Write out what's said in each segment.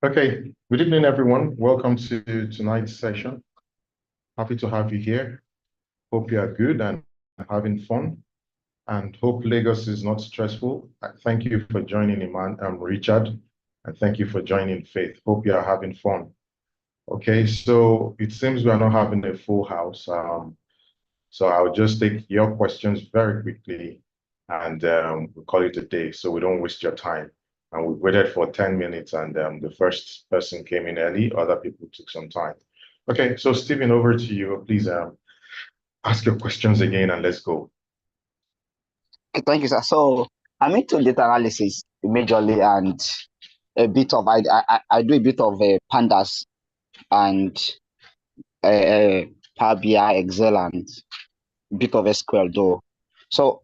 Okay, good evening, everyone. Welcome to tonight's session. Happy to have you here. Hope you are good and having fun, and hope Lagos is not stressful. Thank you for joining, Richard, and thank you for joining, Faith. Hope you are having fun. Okay, so it seems we are not having a full house. So I'll just take your questions very quickly, and we'll call it a day so we don't waste your time. And we waited for 10 minutes, and the first person came in early. Other people took some time. Okay, so Stephen, over to you. Please ask your questions again, and let's go. Thank you, sir. So I'm into data analysis majorly, and a bit of I do a bit of pandas and uh, Power BI, Excel, and a bit of SQL though. So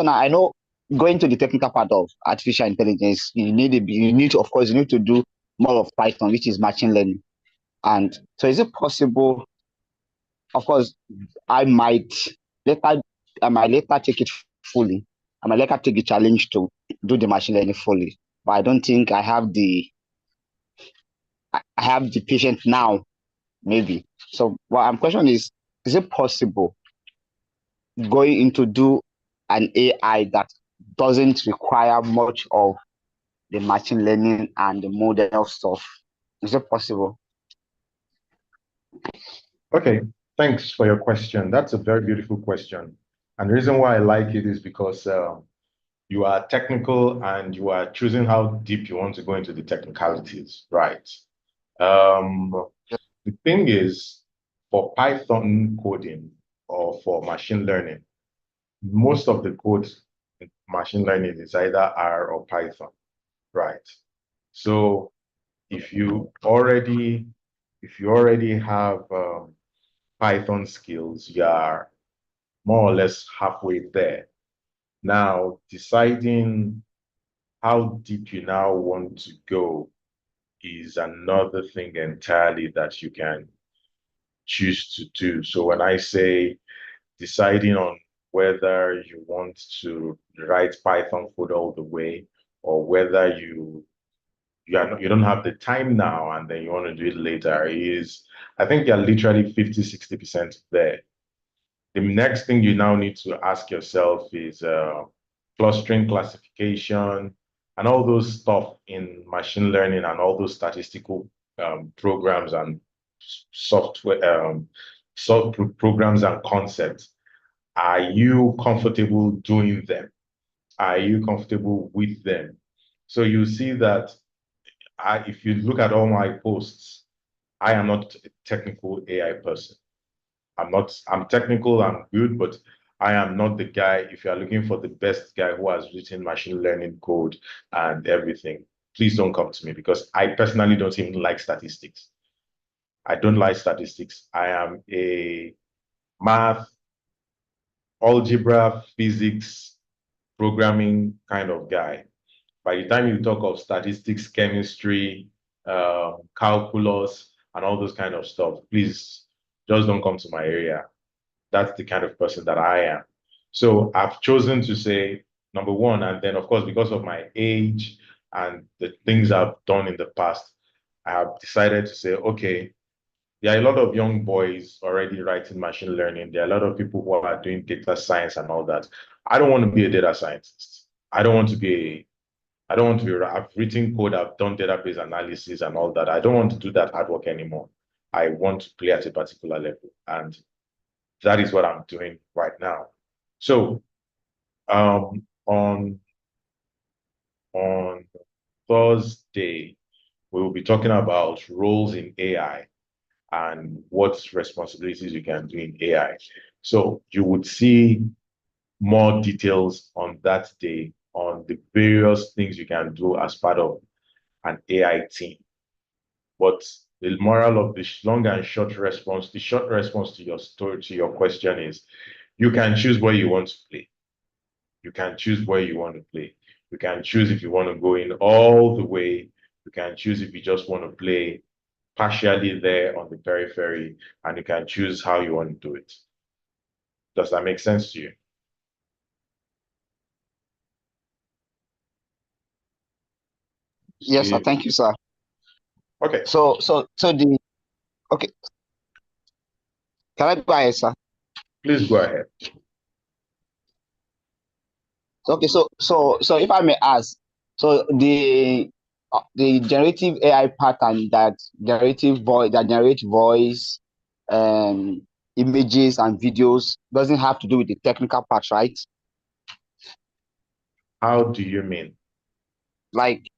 now I know going to the technical part of artificial intelligence, of course you need to do more of Python, which is machine learning. And so is it possible? Of course, I might later I might later take it fully. I might later take the challenge to do the machine learning fully. But I don't think I have the patience now, maybe. So what I'm question is it possible going into do an AI that doesn't require much of the machine learning and the model stuff? Is it possible? Okay, thanks for your question. That's a very beautiful question. And the reason why I like it is because you are technical and you are choosing how deep you want to go into the technicalities, right? Um, the thing is, for Python coding or for machine learning, most of the code in machine learning is either R or Python, right? So if you already if you already have Python skills, you are more or less halfway there. Now, deciding how deep you now want to go is another thing entirely that you can choose to do. So when I say deciding on whether you want to write Python code all the way or whether you don't have the time now and then you want to do it later is I think you're literally 50-60% there. The next thing you now need to ask yourself is clustering classification and all those stuff in machine learning and all those statistical programs and software programs and concepts. Are you comfortable doing them? Are you comfortable with them? So you see that if you look at all my posts, I am not a technical AI person. I'm technical, I'm good, but I am not the guy. If you are looking for the best guy who has written machine learning code and everything, please don't come to me because I personally don't even like statistics. I don't like statistics. I am a math, algebra, physics, programming kind of guy. By the time you talk of statistics, chemistry, calculus, and all those kind of stuff, please just don't come to my area. That's the kind of person that I am. So I've chosen to say number one, and then of course, because of my age and the things I've done in the past, I have decided to say, okay, there are a lot of young boys already writing machine learning. There are a lot of people who are doing data science and all that. I don't want to be a data scientist. I don't want to be, I've written code, I've done database analysis and all that. I don't want to do that hard work anymore. I want to play at a particular level. And that is what I'm doing right now. So um, on on Thursday, we will be talking about roles in AI and what responsibilities you can do in AI. So you would see more details on that day on the various things you can do as part of an AI team. But the moral of the long and short response, the short response to your story, to your question is you can choose where you want to play. You can choose where you want to play. You can choose if you want to go in all the way. You can choose if you just want to play partially there on the periphery, and you can choose how you want to do it. Does that make sense to you? Yes, sir. Steve? Thank you, sir. Okay, So the okay. Can I go ahead, sir? please go ahead. Okay, so if I may ask, so the generative AI pattern that generates voice, um, images and videos doesn't have to do with the technical part, right? How do you mean? Like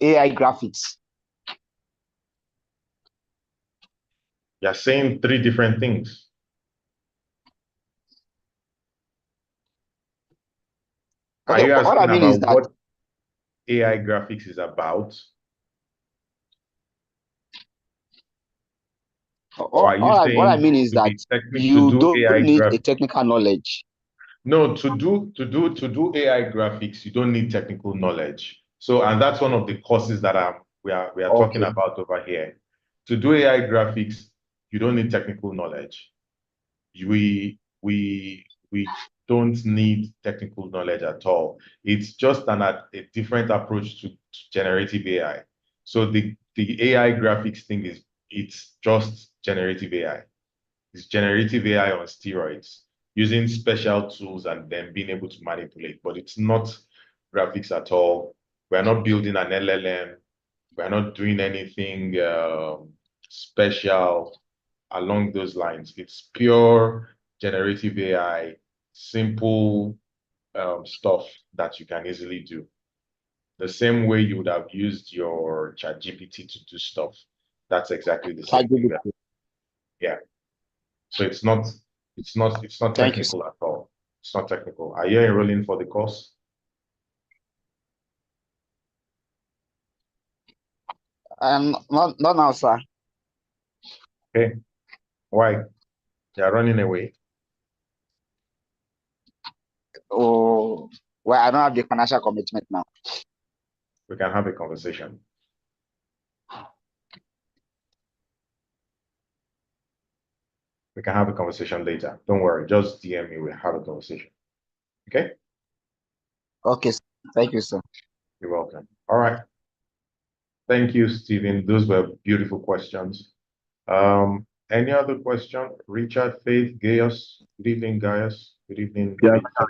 AI graphics. You're saying three different things. Are Okay, you what I asking mean is about that what AI graphics is about? Or are you what I saying mean is to that be technical to you do don't AI need a graphics? technical knowledge. No, to do AI graphics, you don't need technical knowledge. So, and that's one of the courses that we are talking Okay, about over here. To do AI graphics, you don't need technical knowledge. We don't need technical knowledge at all. It's just a different approach to generative AI. So the AI graphics thing is it's just generative AI. It's generative AI on steroids, using special tools and then being able to manipulate. But it's not graphics at all. We're not building an LLM. We're not doing anything special along those lines. It's pure generative AI, simple stuff that you can easily do. The same way you would have used your ChatGPT to do stuff. That's exactly the same thing that, ChatGPT. yeah. So it's not Thank you, sir. technical at all. It's not technical. Are you enrolling for the course? Not now, sir. Okay. Why? You're running away. Oh, well, I don't have the financial commitment now. We can have a conversation. We can have a conversation later. Don't worry. Just DM me. We'll have a conversation. Okay? Okay, sir. Thank you, sir. You're welcome. All right. Thank you, Stephen. Those were beautiful questions. Any other question? Richard, Faith, Gaius. Good evening, Gaius. Good evening, Yeah, Victor.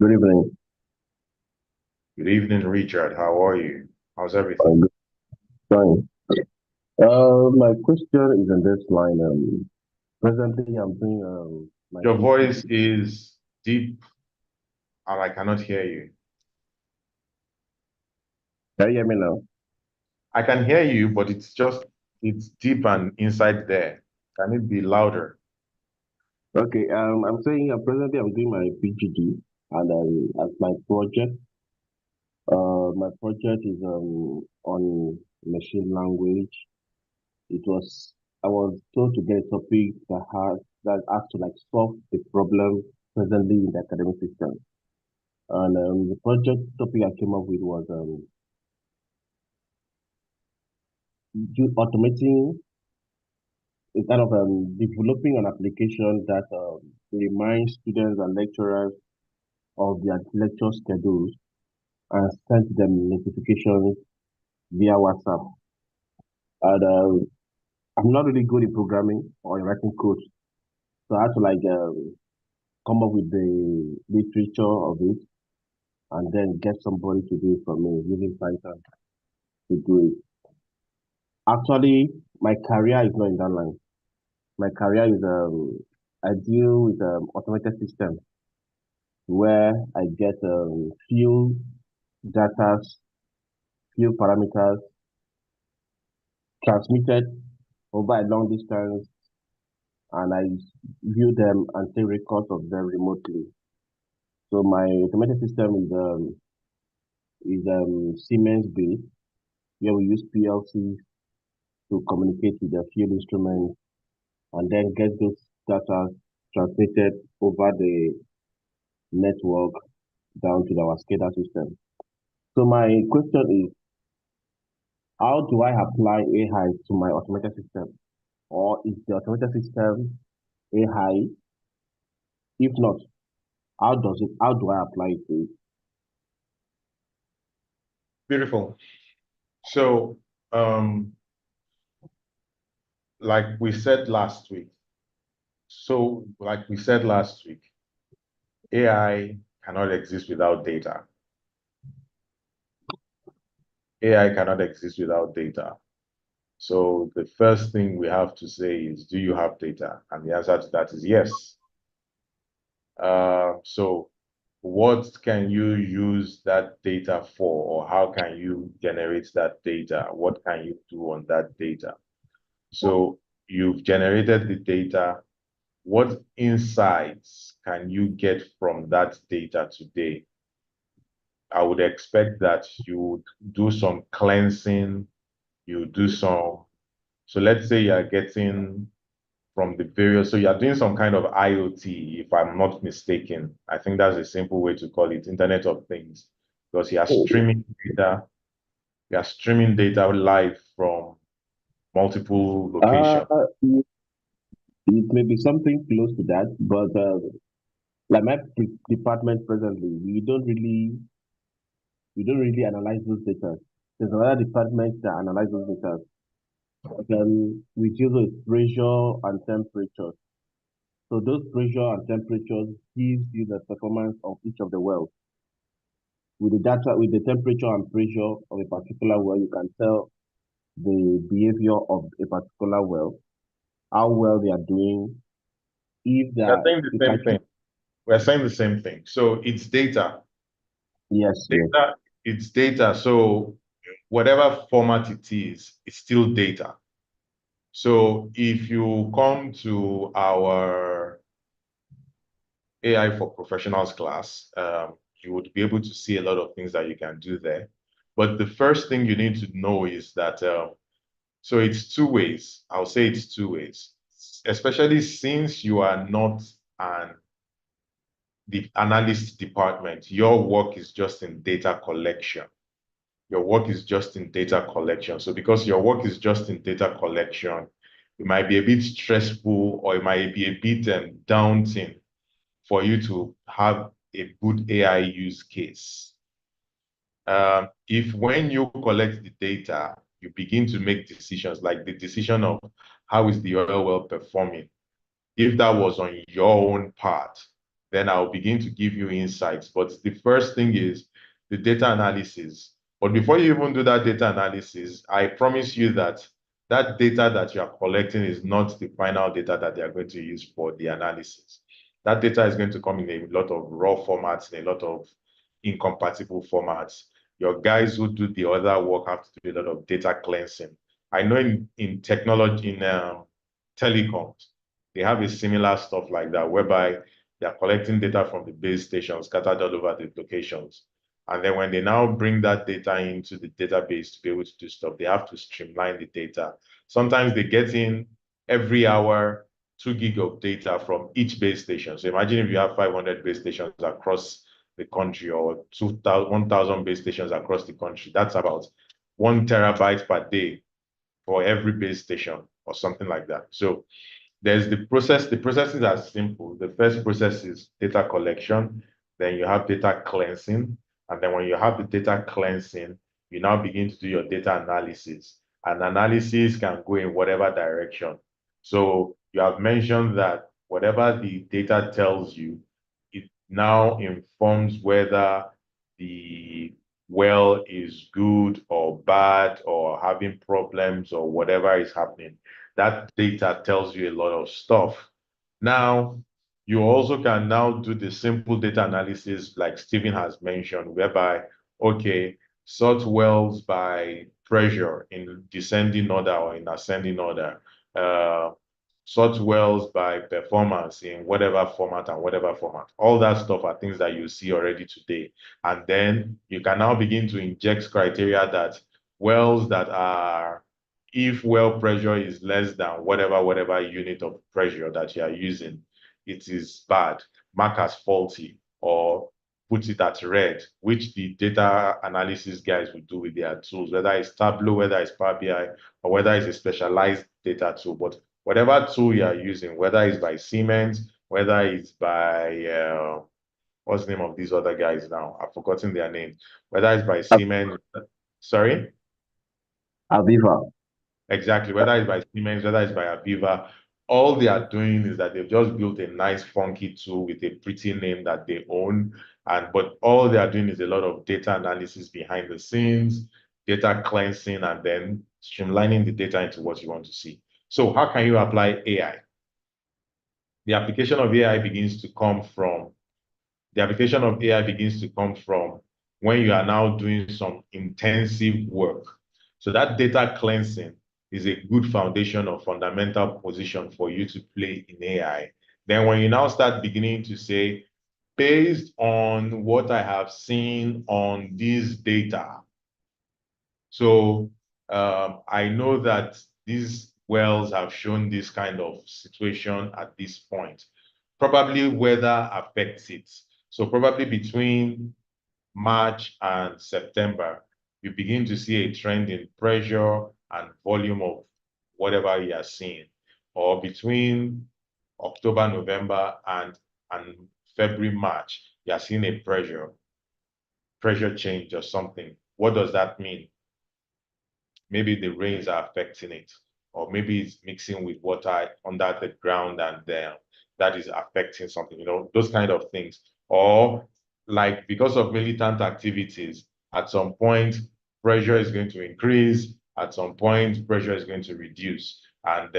good evening. Good evening, Richard. How are you? How's everything? Good, fine. My question is in this line. Presently, I'm doing my Your voice PhD. is deep and I cannot hear you. Can you hear me now? I can hear you, but it's deep and inside there. Can it be louder? Okay. I'm saying presently I'm doing my PhD, and as my project is on machine language. It was I was told to get a topic that has to like solve the problem presently in the academic system. And the project topic I came up with was automating a kind of developing an application that reminds students and lecturers of their lecture schedules and send them notifications via WhatsApp. And I'm not really good in programming or in writing code, so I had to like come up with the literature of it and then get somebody to do it for me using Python to do it. Actually, my career is not in that line. My career is I deal with automated systems where I get data, few parameters transmitted over a long distance, and I view them and take records of them remotely. So my automated system is Siemens based, where we use PLCs to communicate with the field instruments and then get those data transmitted over the network down to our SCADA system. So my question is, how do I apply AI to my automated system? Or is the automated system AI? If not, how do I apply it to it? Beautiful. So, like we said last week, AI cannot exist without data. AI cannot exist without data. So the first thing we have to say is, do you have data? And the answer to that is yes. So what can you use that data for, or how can you generate that data? What can you do on that data? So you've generated the data. What insights can you get from that data today? I would expect that you would do some cleansing, you do some, so let's say you're getting from the various, so you're doing some kind of IoT, if I'm not mistaken. I think that's a simple way to call it, Internet of Things, because you're streaming data live from multiple Uh, locations. it may be something close to that, but like my department presently, we don't really analyze those data. There's another department that analyze those data. We deal with pressure and temperature. So those pressure and temperatures gives you the performance of each of the wells. With the data, with the temperature and pressure of a particular well, you can tell the behavior of a particular well, how well they are doing. If they We're are, saying the you can same thing. We're saying the same thing. So it's data. yes, yes. Data, it's data. So whatever format it is, it's still data. So if you come to our AI for Professionals class, you would be able to see a lot of things that you can do there. But the first thing you need to know is that, so it's two ways. I'll say it's two ways, especially since you are not an the analyst department. Your work is just in data collection. Your work is just in data collection. So because your work is just in data collection, it might be a bit stressful, or it might be a bit daunting for you to have a good AI use case. If when you collect the data, you begin to make decisions, like the decision of how is the oil well performing, if that was on your own part, then I'll begin to give you insights. But the first thing is the data analysis. But before you even do that data analysis, I promise you that that data that you are collecting is not the final data that they are going to use for the analysis. That data is going to come in a lot of raw formats, in a lot of incompatible formats. Your guys who do the other work have to do a lot of data cleansing. I know in technology, in telecoms, they have a similar stuff like that, whereby they are collecting data from the base stations scattered all over the locations. And then when they now bring that data into the database to be able to do stuff, they have to streamline the data. Sometimes they get in every hour 2 gig of data from each base station. So imagine if you have 500 base stations across the country, or 1,000 base stations across the country. That's about 1 terabyte per day for every base station or something like that. So there's the process. The processes are simple. The first process is data collection. Then you have data cleansing. And then when you have the data cleansing, you now begin to do your data analysis. And analysis can go in whatever direction. So you have mentioned that whatever the data tells you, it now informs whether the well is good or bad, or having problems, or whatever is happening. That data tells you a lot of stuff. Now, you also can now do the simple data analysis like Stephen has mentioned, whereby, okay, sort wells by pressure in descending order or in ascending order, uh, sort wells by performance in whatever format and whatever format. All that stuff are things that you see already today. And then you can now begin to inject criteria that wells that are, if well pressure is less than whatever unit of pressure that you are using, it is bad, mark as faulty, or put it at red, which the data analysis guys will do with their tools, whether it's Tableau, whether it's Power BI, or whether it's a specialized data tool. But whatever tool you are using, whether it's by Siemens, whether it's by what's the name of these other guys now? I've forgotten their name. Whether it's by Siemens, sorry. Aviva. Exactly, whether it's by Siemens, whether it's by Aviva, all they are doing is that they've just built a nice funky tool with a pretty name that they own. But all they are doing is a lot of data analysis behind the scenes, data cleansing, and then streamlining the data into what you want to see. So how can you apply AI? The application of AI begins to come from the application of AI begins to come from when you are now doing some intensive work. So that data cleansing is a good foundation or fundamental position for you to play in AI. Then when you now start beginning to say, based on what I have seen on this data, so I know that these wells have shown this kind of situation at this point. Probably weather affects it. So probably between March and September, you begin to see a trend in pressure and volume of whatever you are seeing. Or between October, November, and February, March, you are seeing a pressure change or something. What does that mean? Maybe the rains are affecting it, or maybe it's mixing with water under the ground and that is affecting something, those kind of things. Or like because of militant activities, at some point, pressure is going to increase, at some point, pressure is going to reduce. And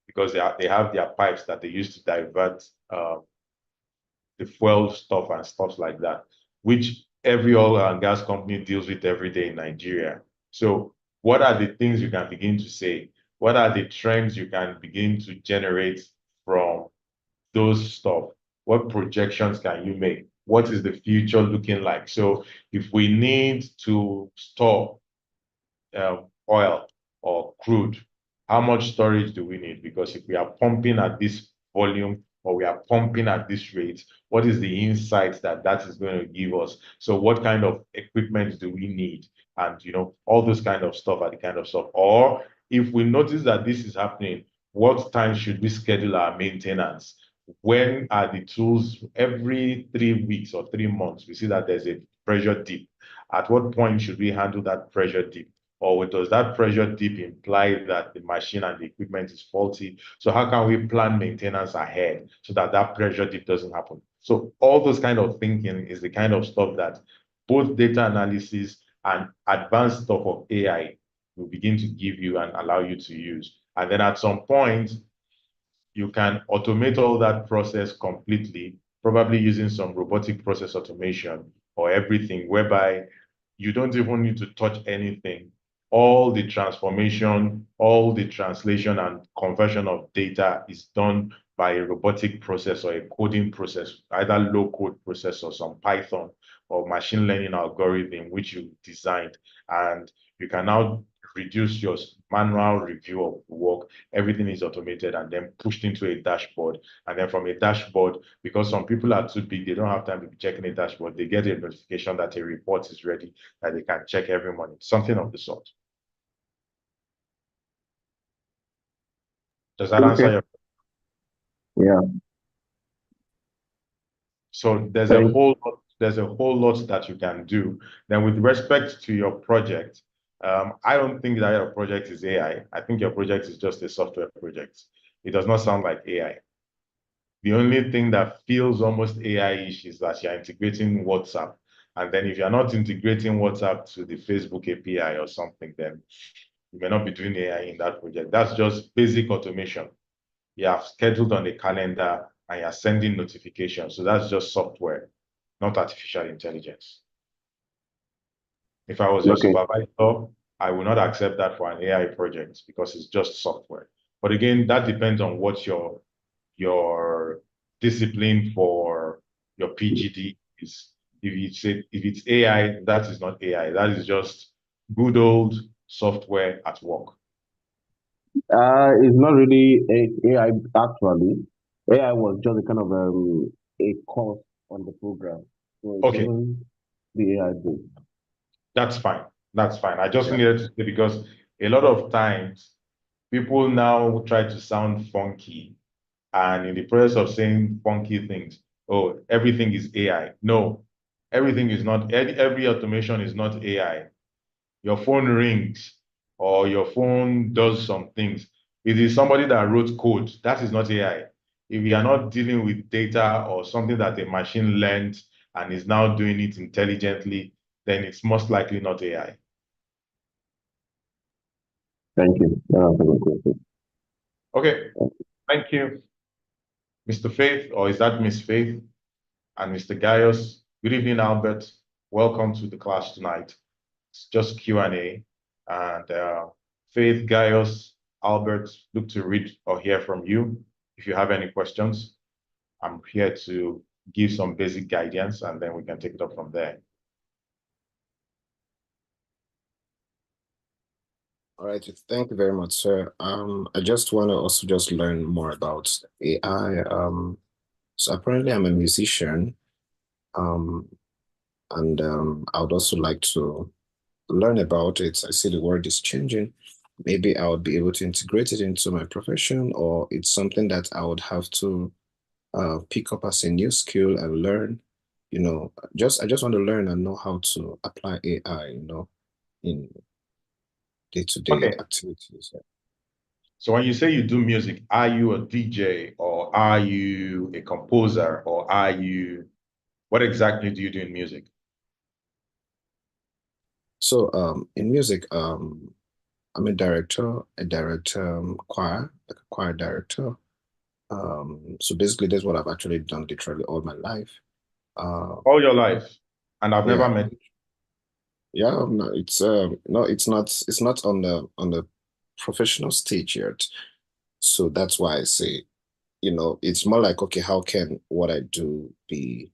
because they have their pipes that they use to divert the fuel stuff and stuff like that, which every oil and gas company deals with every day in Nigeria. So what are the things you can begin to say? What are the trends you can begin to generate from those stuff? What projections can you make? What is the future looking like? So if we need to store oil or crude, how much storage do we need? Because if we are pumping at this volume or we are pumping at this rate, what is the insight that that is going to give us? So what kind of equipment do we need? And, all those kind of stuff are the kind of stuff. Or if we notice that this is happening, what time should we schedule our maintenance? When are the tools every 3 weeks or 3 months? We see that there's a pressure dip. At what point should we handle that pressure dip? Or does that pressure dip imply that the machine and the equipment is faulty? So how can we plan maintenance ahead so that that pressure dip doesn't happen? So all those kind of thinking is the kind of stuff that both data analysis and advanced stuff of AI will begin to give you and allow you to use. And then at some point, you can automate all that process completely, probably using some robotic process automation or everything, whereby you don't even need to touch anything. All the transformation, all the translation and conversion of data is done by a robotic process or a coding process, either low code process or some Python or machine learning algorithm, which you designed. And you can now reduce your manual review of the work. Everything is automated and then pushed into a dashboard. And then from a dashboard, because some people are too big, they don't have time to be checking a dashboard, they get a notification that a report is ready that they can check every morning, something of the sort. Does that answer your question? Yeah. So there's a Thank whole lot that you can do. Then with respect to your project, I don't think that your project is AI. I think your project is just a software project. It does not sound like AI. The only thing that feels almost AI-ish is that you're integrating WhatsApp. And then if you're not integrating WhatsApp to the Facebook API or something, then you may not be doing AI in that project. That's just basic automation. You have scheduled on the calendar and you're sending notifications. So that's just software, not artificial intelligence. If I was your Okay. supervisor, I would not accept that for an AI project because it's just software. But again, that depends on what your discipline for your PGD is. If it's AI, that is not AI. That is just good old software at work. It's not really AI actually. AI was just a kind of a course on the program. So it Okay, wasn't the AI based. that's fine. That's fine. I just Yeah. needed to say because a lot of times people now try to sound funky, and in the process of saying funky things, oh, everything is AI. No, everything is not. Every automation is not AI. Your phone rings. or your phone does some things. It is somebody that wrote code. That is not AI. If you are not dealing with data or something that a machine learned and is now doing it intelligently, then it's most likely not AI. Thank you. That was a good question. Okay, thank you, Mr. Faith, or is that Miss Faith? And Mr. Gaius. Good evening, Albert. Welcome to the class tonight. It's just Q&A. And Faith, Gaius, Albert, look to read or hear from you. If you have any questions, I'm here to give some basic guidance, and then we can take it up from there. All right, thank you very much, sir. I just want to also just learn more about AI. So apparently I'm a musician, and I would also like to learn about it. I see the world is changing. Maybe I would be able to integrate it into my profession, or it's something that I would have to pick up as a new skill and learn. You know, I just want to learn and know how to apply AI, in day-to-day Okay. activities. So when you say you do music, are you a DJ or are you a composer or what exactly do you do in music? So in music, I'm a director, choir, like a choir director. So basically that's what I've actually done literally all my life. All your life, and I've never Yeah. met you. Yeah, no, it's not on the professional stage yet. So that's why I say, it's more like, okay, how can what I do be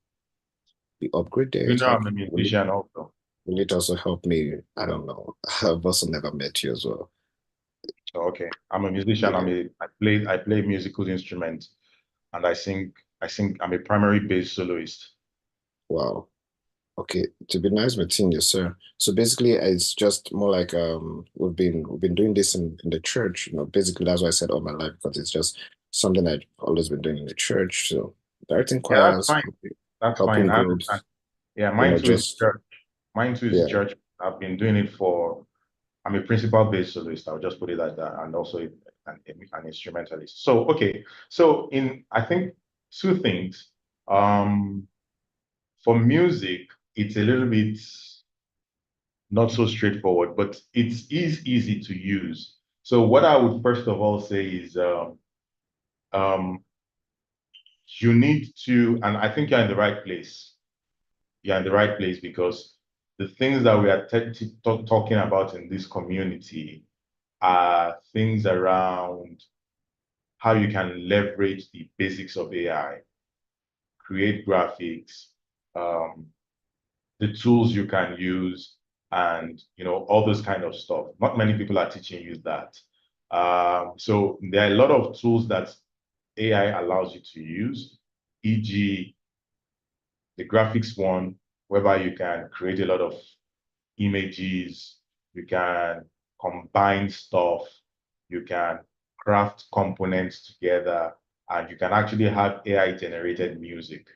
You upgraded? know I'm a musician also. Will it also help me? I don't know. I've also never met you as well. Okay, I'm a musician. Yeah. I play musical instruments, and I'm a primary bass soloist. Wow. Okay, to be nice meeting you, sir. So basically, it's just more like we've been doing this in the church. Basically that's why I said all my life, because it's just something I've always been doing in the church. So directing Yeah, that's choirs, fine. That's fine. helping I understand. groups, Yeah, mine too is just church. Mine too is yeah. church. I've been doing it I'm a principal bass soloist. I'll just put it like that, and also an instrumentalist. So, okay. So I think two things. For music, it's a little bit not so straightforward, but it is easy to use. So what I would first of all say is um, you need to, and I think you're in the right place. You're in the right place because the things that we are talking about in this community are things around how you can leverage the basics of AI, create graphics, um, the tools you can use, and all those kind of stuff. Not many people are teaching you that. So there are a lot of tools that AI allows you to use, e.g., the graphics one, whereby you can create a lot of images, you can combine stuff, you can craft components together, and you can actually have AI generated music.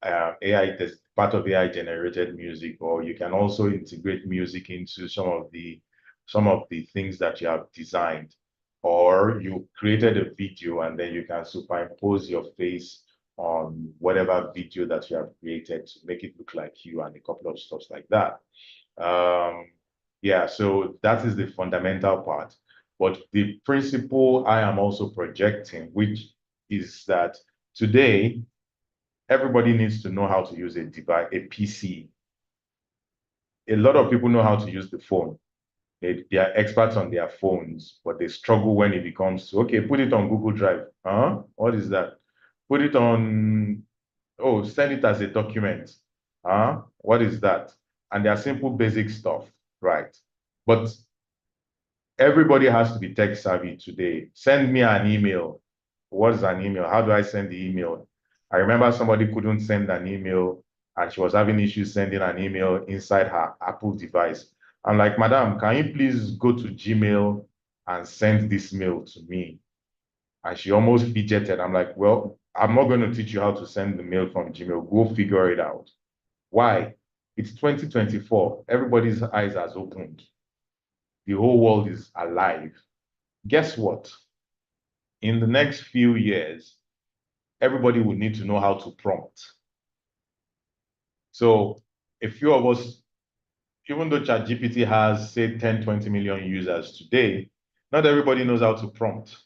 AI, there's part of AI generated music, or you can also integrate music into some of the things that you have designed, or you created a video and then you can superimpose your face on whatever video that you have created to make it look like you and a couple of stuff like that. Yeah, so that is the fundamental part. But the principle I am also projecting, which is that today, everybody needs to know how to use a device, a PC. A lot of people know how to use the phone. They are experts on their phones, but they struggle when it becomes to, okay, put it on Google Drive. Huh? What is that? Put it on, oh, send it as a document. Huh? What is that? And they are simple, basic stuff, right? But everybody has to be tech savvy today. Send me an email. What is an email? How do I send the email? I remember somebody couldn't send an email and she was having issues sending an email inside her Apple device. I'm like, Madam, can you please go to Gmail and send this mail to me? And she almost fidgeted. I'm like, well, I'm not going to teach you how to send the mail from Gmail. Go figure it out. Why? It's 2024. Everybody's eyes has opened. the whole world is alive. Guess what? In the next few years, everybody will need to know how to prompt. So a few of us, even though ChatGPT has, say, 10, 20 million users today, not everybody knows how to prompt.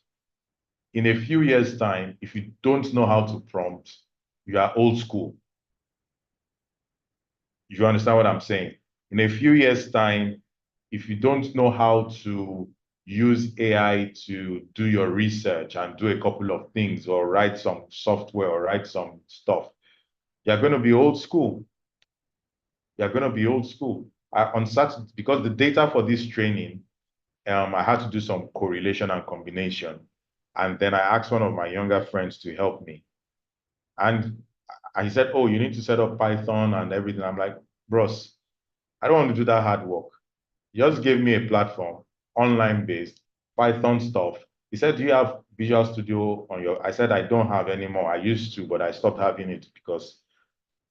In a few years' time, if you don't know how to prompt, you are old school. You understand what I'm saying? In a few years' time, if you don't know how to use AI to do your research and do a couple of things or write some software or write some stuff, you're going to be old school. You're going to be old school. On Saturday, because the data for this training, I had to do some correlation and combination. And then I asked one of my younger friends to help me. And he said, oh, you need to set up Python and everything. I'm like, bros, I don't want to do that hard work. He just gave me a platform, online based, Python stuff. He said, do you have Visual Studio on your? I said, I don't have anymore. I used to, but I stopped having it because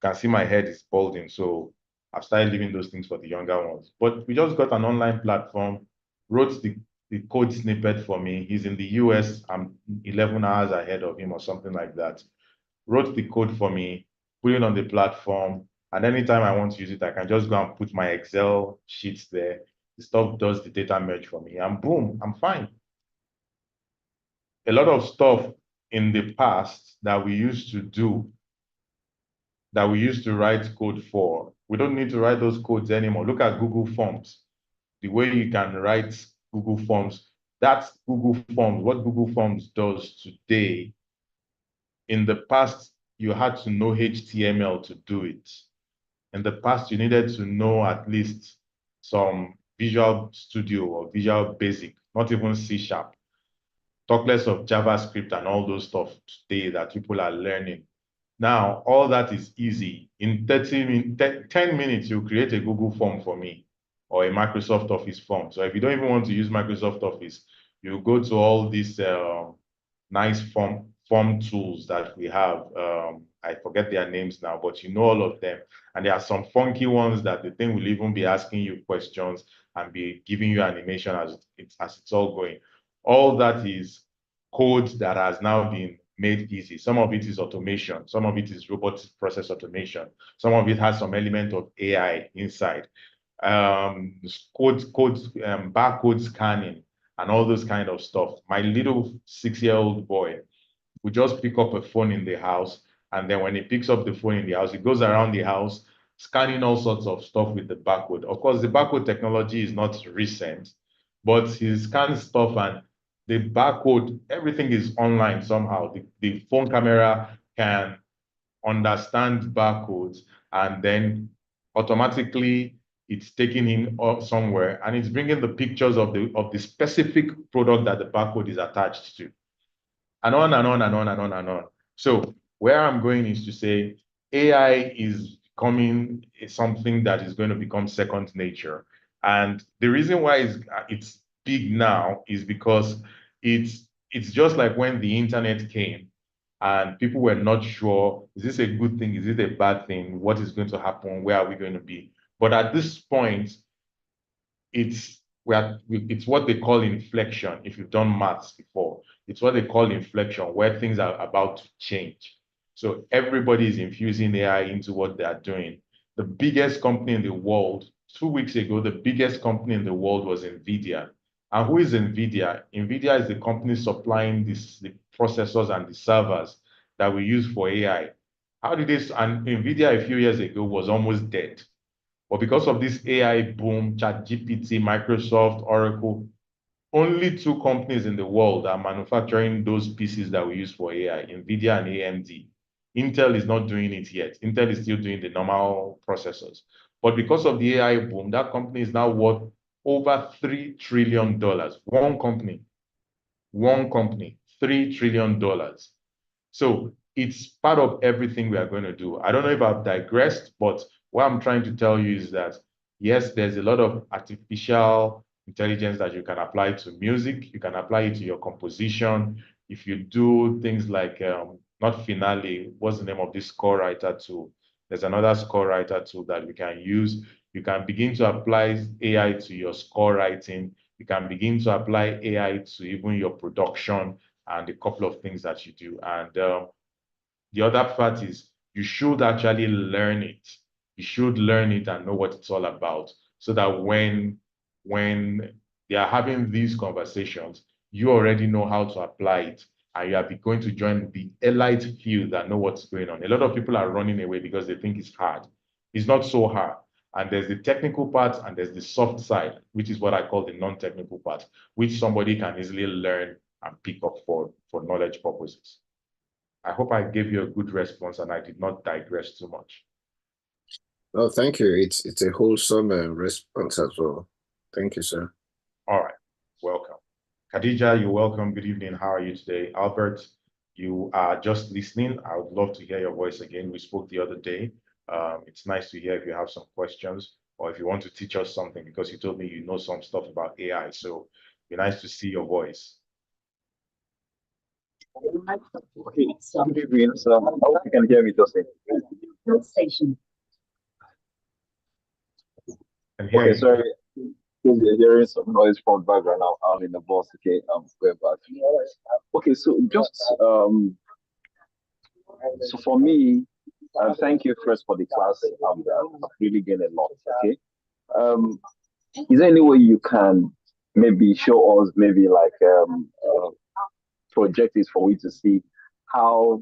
you can see my head is balding. So I've started leaving those things for the younger ones. But we just got an online platform, wrote the code snippet for me. He's in the US. I'm 11 hours ahead of him or something like that. Wrote the code for me, put it on the platform, and anytime I want to use it, I can just go and put my Excel sheets there. The stuff does the data merge for me, and boom, I'm fine. A lot of stuff in the past that we used to do, that we used to write code for, we don't need to write those codes anymore. Look at Google Forms. The way you can write Google Forms, that's Google Forms. What Google Forms does today, in the past, you had to know HTML to do it. In the past, you needed to know at least some Visual Studio or Visual Basic, not even C Sharp. Talk less of JavaScript and all those stuff today that people are learning. Now, all that is easy. In 10 minutes, you create a Google form for me or a Microsoft Office form. So if you don't even want to use Microsoft Office, you go to all these nice form tools that we have. I forget their names now, but you know all of them. And there are some funky ones that the thing will even be asking you questions and be giving you animation as it's all going. All that is code that has now been made easy. Some of it is automation. Some of it is robotic process automation. Some of it has some element of AI inside. Barcode scanning and all those kind of stuff. My little 6-year-old boy would just pick up a phone in the house, and then when he picks up the phone in the house, he goes around the house scanning all sorts of stuff with the barcode. Of course, the barcode technology is not recent, but he scans stuff and the barcode, everything is online somehow. The phone camera can understand barcodes, and then automatically it's taking him somewhere and it's bringing the pictures of the specific product that the barcode is attached to, and on and on and on and on and on. So where I'm going is to say AI is becoming something that is going to become second nature. And the reason why it's big now is because it's just like when the internet came and people were not sure, is this a good thing? Is it a bad thing? What is going to happen? Where are we going to be? But at this point, it's it's what they call inflection. If you've done maths before, it's what they call inflection, where things are about to change. So everybody is infusing AI into what they are doing. The biggest company in the world, 2 weeks ago, the biggest company in the world was NVIDIA. And who is NVIDIA? NVIDIA is the company supplying the processors and the servers that we use for AI. How did this? And NVIDIA a few years ago was almost dead. But because of this AI boom, ChatGPT, Microsoft, Oracle, only two companies in the world are manufacturing those pieces that we use for AI, NVIDIA and AMD. Intel is not doing it yet. Intel is still doing the normal processors. But because of the AI boom, that company is now worth over $3 trillion. One company, $3 trillion. So it's part of everything we are going to do. I don't know if I've digressed, but what I'm trying to tell you is that, yes, there's a lot of artificial intelligence that you can apply to music. You can apply it to your composition. If you do things like, not Finale, what's the name of this score writer tool? There's another score writer tool that we can use. You can begin to apply AI to your score writing. You can begin to apply AI to even your production and a couple of things that you do. And the other part is you should actually learn it. You should learn it and know what it's all about, so that when they are having these conversations, you already know how to apply it, and you are going to join the elite field that know what's going on. A lot of people are running away because they think it's hard. It's not so hard. And there's the technical part and there's the soft side, which is what I call the non-technical part, which somebody can easily learn and pick up for knowledge purposes. I hope I gave you a good response and I did not digress too much. Oh, thank you. It's a wholesome response as well. Thank you, sir. All right, welcome. Khadija, you're welcome. Good evening. How are you today? Albert, you are just listening. I would love to hear your voice again. We spoke the other day. It's nice to hear if you have some questions or if you want to teach us something, because you told me you know some stuff about AI. So it'd be nice to see your voice. Okay, good evening. So I hope you can hear me, Joseph. Station. Okay, sorry. You're hearing some noise from background. I'm in the bus. Okay, I'm going back. Okay, so just so for me, thank you first for the class. I've really gained a lot. Okay. Is there any way you can maybe show us maybe like project is for we to see how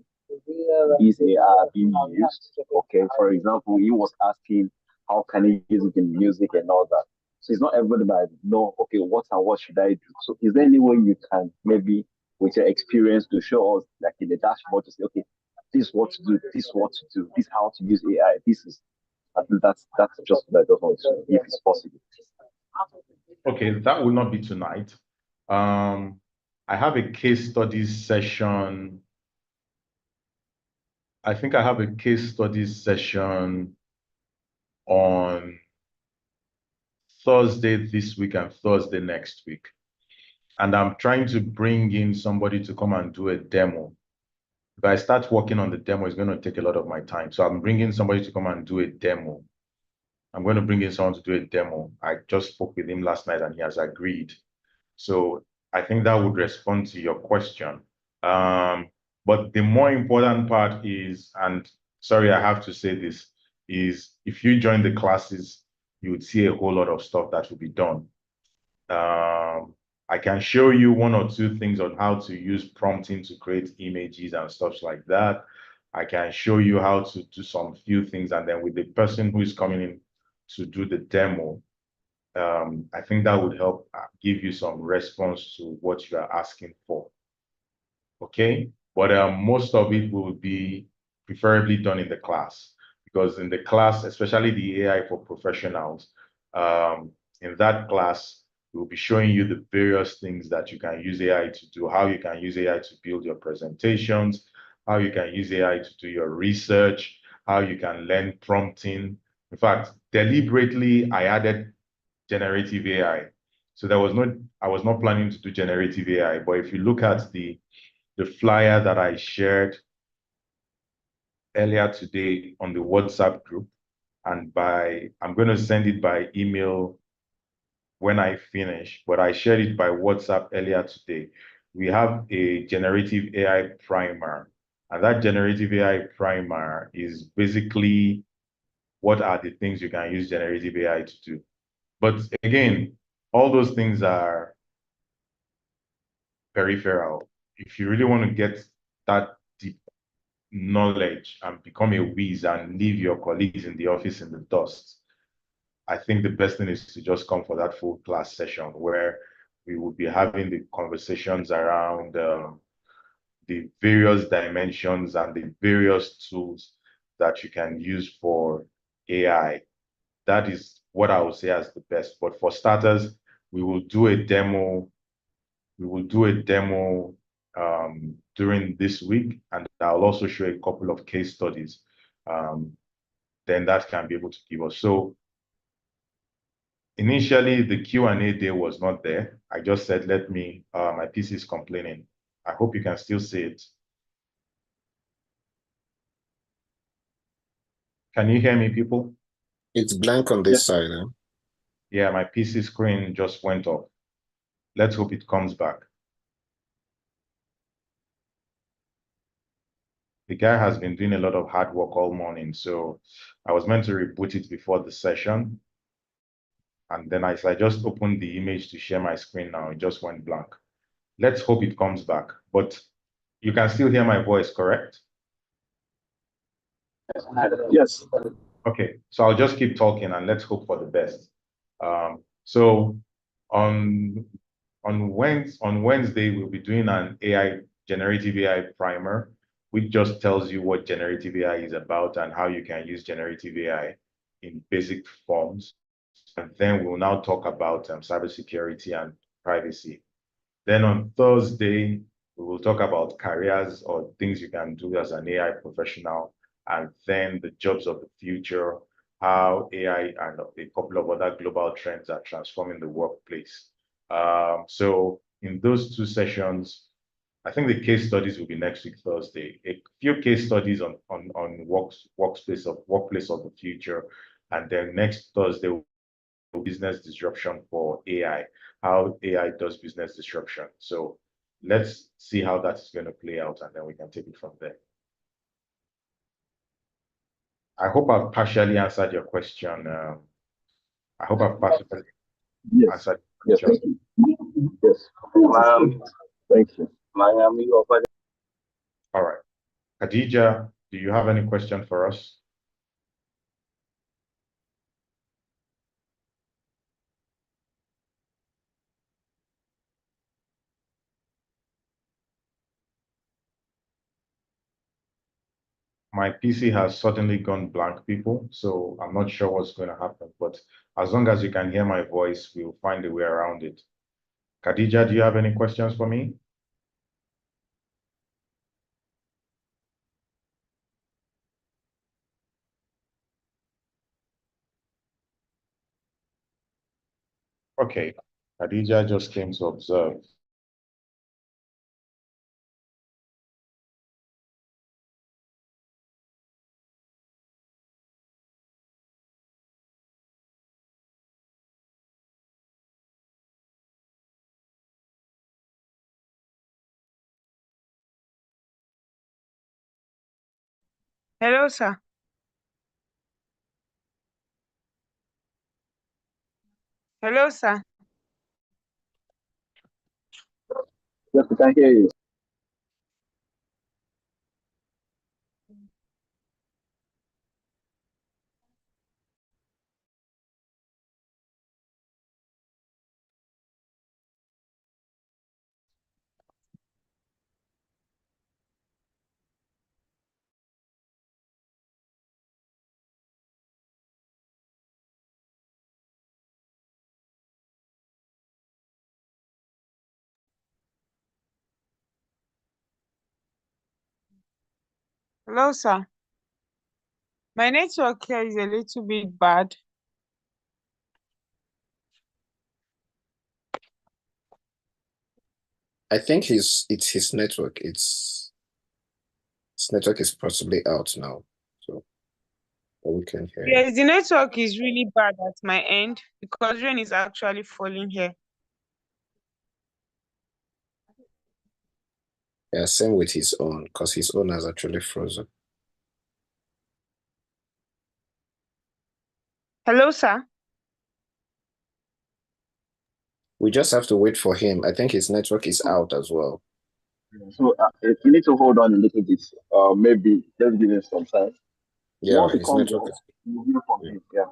these AI are being used? Okay, for example, he was asking how can he use it in music and all that. So it's not everybody that know, okay, what and what should I do? So is there any way you can maybe with your experience to show us like in the dashboard to say, okay, this is what to do, this is what to do, this is how to use AI, this is I think that's just what I don't want to if it's possible. Okay, that will not be tonight. I have a case studies session. I think I have a case studies session on Thursday this week and Thursday next week. And I'm trying to bring in somebody to come and do a demo. If I start working on the demo, it's going to take a lot of my time. So I'm bringing somebody to come and do a demo. I'm going to bring in someone to do a demo. I just spoke with him last night and he has agreed. So I think that would respond to your question. But the more important part is, and sorry, I have to say this, is if you join the classes, you would see a whole lot of stuff that will be done. I can show you one or two things on how to use prompting to create images and stuff like that. I can show you how to do some few things, and then with the person who is coming in to do the demo, I think that would help give you some response to what you are asking for. Okay, but most of it will be preferably done in the class, because in the class, especially the AI for professionals, in that class, we'll be showing you the various things that you can use AI to do, how you can use AI to build your presentations, how you can use AI to do your research, how you can learn prompting. In fact, deliberately, I added generative AI. So I was not planning to do generative AI, but if you look at the flyer that I shared earlier today on the WhatsApp group, and I'm going to send it by email when I finish, but I shared it by WhatsApp earlier today. We have a generative AI primer, and that generative AI primer is basically what are the things you can use generative AI to do. But again, all those things are peripheral. If you really want to get that deep knowledge and become a whiz and leave your colleagues in the office in the dust, I think the best thing is to just come for that full class session where we will be having the conversations around the various dimensions and the various tools that you can use for AI. That is what I would say as the best. But for starters, we will do a demo. We will do a demo during this week, and I'll also show a couple of case studies. Then that can be able to give us. So initially, the Q&A day was not there. I just said, let me, my PC is complaining. I hope you can still see it. Can you hear me, people? It's blank on this side. Huh? Yeah, my PC screen just went off. Let's hope it comes back. The guy has been doing a lot of hard work all morning, so I was meant to reboot it before the session. And then as I just opened the image to share my screen now, it just went blank. Let's hope it comes back. But you can still hear my voice, correct? Yes. Okay, so I'll just keep talking and let's hope for the best. So on Wednesday, we'll be doing an generative AI primer, which just tells you what generative AI is about and how you can use generative AI in basic forms. And then we'll now talk about cybersecurity and privacy. Then on Thursday, we will talk about careers or things you can do as an AI professional, and then the jobs of the future, how AI and a couple of other global trends are transforming the workplace. So in those two sessions, I think the case studies will be next week, Thursday. A few case studies on workplace of the future, and then next Thursday business disruption for AI, how AI does business disruption. So let's see how that's going to play out, and then we can take it from there. I hope I've partially answered your question. I hope I've partially answered your question. Yes. Thank you. All right. Khadija, do you have any question for us? My PC has suddenly gone blank, people, so I'm not sure what's going to happen. But as long as you can hear my voice, we'll find a way around it. Khadija, do you have any questions for me? Okay, Khadija just came to observe. Hello, sir. Hello, sir. Yes, we can hear you. Hello, sir. My network here is a little bit bad. I think it's his network. His network is possibly out now, so we can hear you. Yes, the network is really bad at my end because rain is actually falling here. Yeah, same with his own, because his own has actually frozen. Hello, sir. We just have to wait for him. I think his network is out as well. So you need to hold on a little bit. Maybe let's give him some time. Yeah, Once it his comes network back, is. we'll hear from him. Yeah.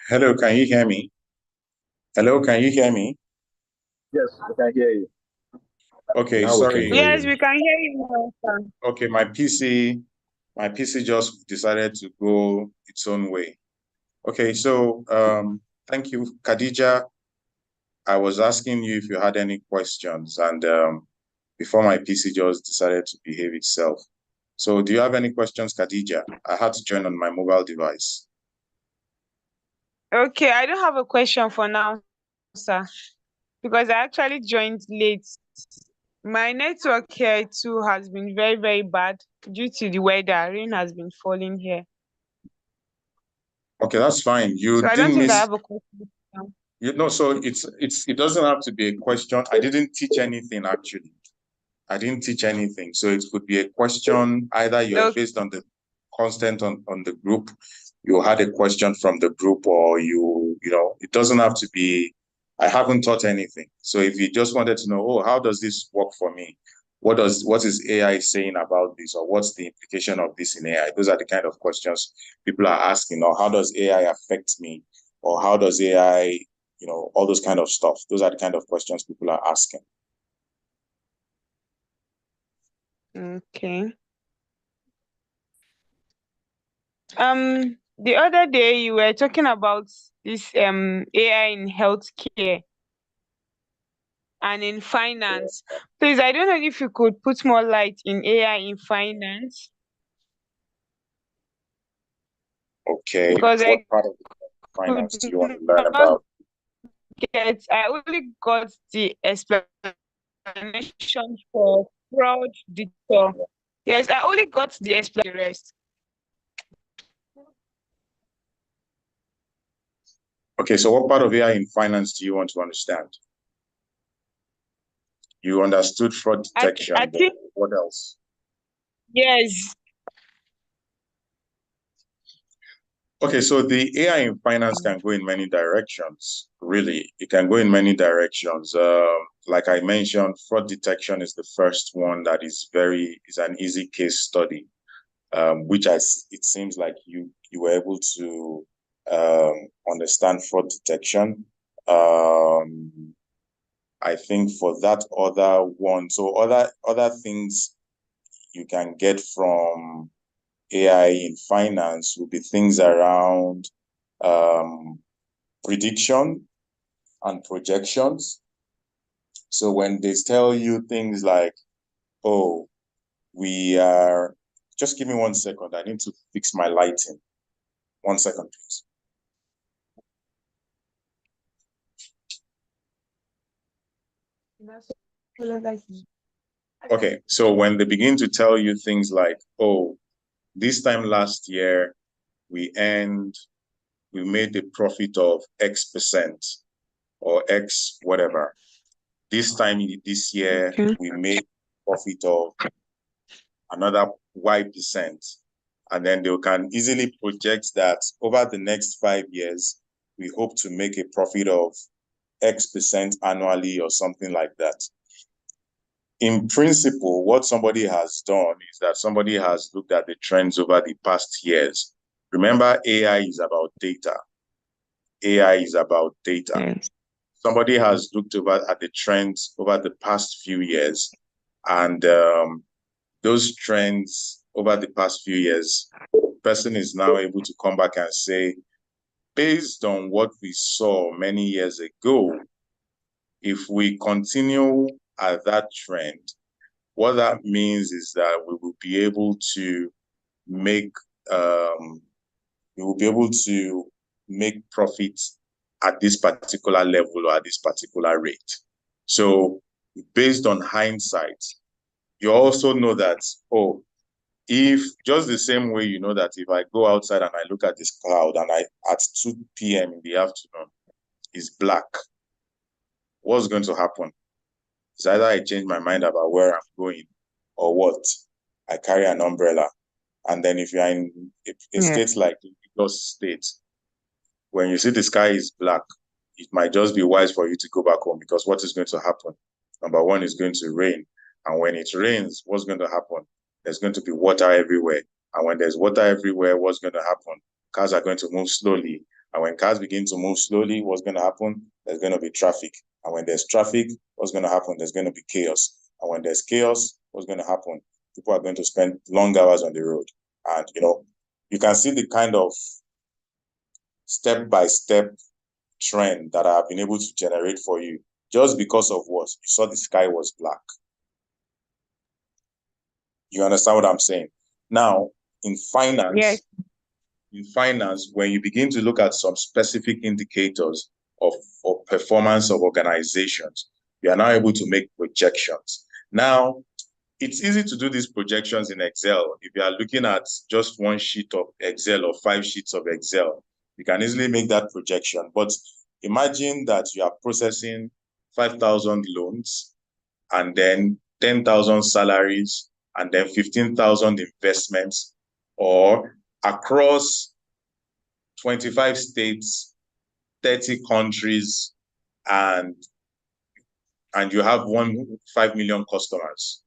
Hello, can you hear me? Hello, can you hear me? Yes, we can hear you. Okay, Now we can sorry. hear Yes, you. we can hear you now, sir. Okay, my PC just decided to go its own way. Okay, so thank you, Khadija. I was asking you if you had any questions, and before my PC just decided to behave itself. So do you have any questions, Khadija? I had to join on my mobile device. Okay, I don't have a question for now, sir, because I actually joined late. My network here too has been very, very bad due to the weather. Rain has been falling here. Okay, that's fine. You So I don't didn't think I miss. have a question now. You know, so it doesn't have to be a question. I didn't teach anything actually. I didn't teach anything. So it could be a question, either you're Okay. based on the constant on the group, you had a question from the group, or you know, it doesn't have to be, I haven't taught anything. So if you just wanted to know, oh, how does this work for me? What is AI saying about this, or what's the implication of this in AI? Those are the kind of questions people are asking, or how does AI affect me? Or how does AI, you know, all those kind of stuff. Those are the kind of questions people are asking. Okay. The other day you were talking about this AI in healthcare and in finance. Please, I don't know if you could put more light in AI in finance, Okay, because what I part of could finance do you want to learn not about? I only got the explanation for fraud detector. Yes, I only got the explanation, the rest. Okay, so what part of AI in finance do you want to understand? You understood fraud I detection, but think what else? yes. Okay, so the AI in finance can go in many directions, really. It can go in many directions. Like I mentioned, fraud detection is the first one that is an easy case study, which it seems like you were able to understand fraud detection. I think for that other one, so other things you can get from AI in finance will be things around prediction and projections. So when they tell you things like, oh, we are, just give me 1 second, I need to fix my lighting. 1 second, please. Okay, so when they begin to tell you things like, oh, this time last year, we made a profit of X% or X whatever. This time this year, Okay. we made profit of another Y%. And then they can easily project that over the next 5 years, we hope to make a profit of X% annually or something like that. In principle, what somebody has done is that somebody has looked at the trends over the past years. Remember, AI is about data. AI is about data. Yes. Somebody has looked over at the trends over the past few years, and those trends over the past few years, the person is now able to come back and say, based on what we saw many years ago, if we continue at that trend, what that means is that we will be able to make profits at this particular level or at this particular rate. So based on hindsight, you also know that, oh, if just the same way you know that if I go outside and I look at this cloud and at 2 p.m. in the afternoon is black, what's going to happen? It's either I change my mind about where I'm going or what? I carry an umbrella. And then if you're in a Yeah. state like Lagos State, when you see the sky is black, it might just be wise for you to go back home, because what is going to happen? Number one, it's going to rain. And when it rains, what's going to happen? There's going to be water everywhere. And when there's water everywhere, what's going to happen? Cars are going to move slowly. And when cars begin to move slowly, what's going to happen? There's going to be traffic. And when there's traffic, what's going to happen? There's going to be chaos. And when there's chaos, what's going to happen? People are going to spend long hours on the road. And, you know, you can see the kind of step-by-step trend that I've been able to generate for you just because of what? You saw the sky was black. You understand what I'm saying? Now, in finance, Yes. when you begin to look at some specific indicators of performance of organizations, you are now able to make projections. Now, it's easy to do these projections in Excel. If you are looking at just one sheet of Excel or 5 sheets of Excel, you can easily make that projection. But imagine that you are processing 5,000 loans and then 10,000 salaries and then 15,000 investments, or across 25 states, 30 countries, and you have 5 million customers.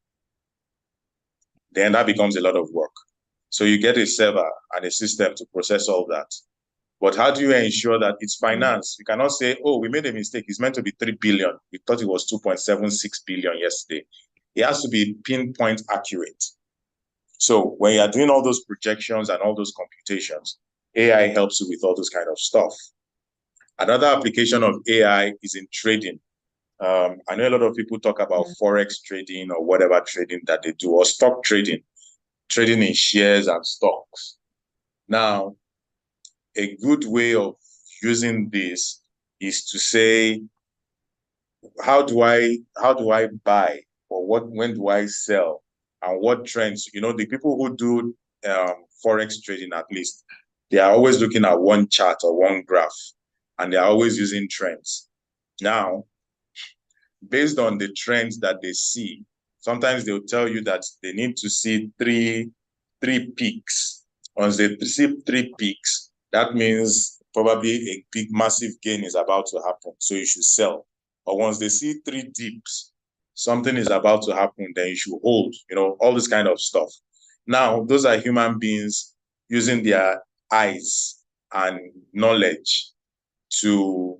Then that becomes a lot of work. So you get a server and a system to process all that. But how do you ensure that it's finance? You cannot say, oh, we made a mistake. It's meant to be 3 billion. We thought it was 2.76 billion yesterday. It has to be pinpoint accurate. So when you are doing all those projections and all those computations, AI helps you with all those kind of stuff. Another application of AI is in trading. I know a lot of people talk about Forex trading or whatever trading that they do, or stock trading in shares and stocks. Now, a good way of using this is to say, how do I buy, or when do I sell, and what trends? You know, the people who do Forex trading, at least, they are always looking at one chart or one graph, and they are always using trends. Now, based on the trends that they see, sometimes they'll tell you that they need to see three peaks. Once they see 3 peaks, that means probably a big, massive gain is about to happen, so you should sell. Or once they see 3 dips, something is about to happen, then you should hold, you know, all this kind of stuff. Now, those are human beings using their eyes and knowledge to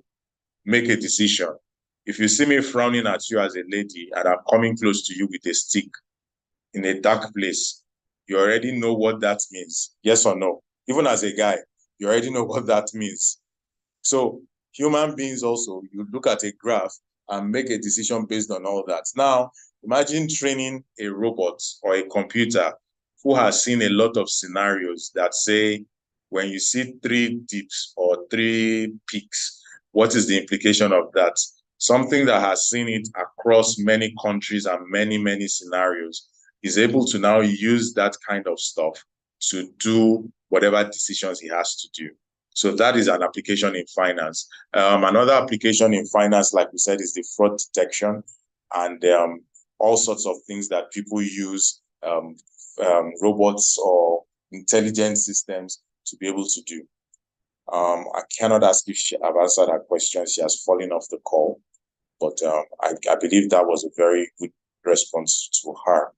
make a decision. If you see me frowning at you as a lady and I'm coming close to you with a stick in a dark place, you already know what that means. Yes or no? Even as a guy, you already know what that means. So human beings also, you look at a graph and make a decision based on all that. Now, imagine training a robot or a computer who has seen a lot of scenarios that say, when you see 3 dips or 3 peaks, what is the implication of that? Something that has seen it across many countries and many, many scenarios is able to now use that kind of stuff to do whatever decisions he has to do. So that is an application in finance. Another application in finance, like we said, is the fraud detection and all sorts of things that people use robots or intelligent systems to be able to do. I cannot ask if I've answered her question. She has fallen off the call. But I believe that was a very good response to her.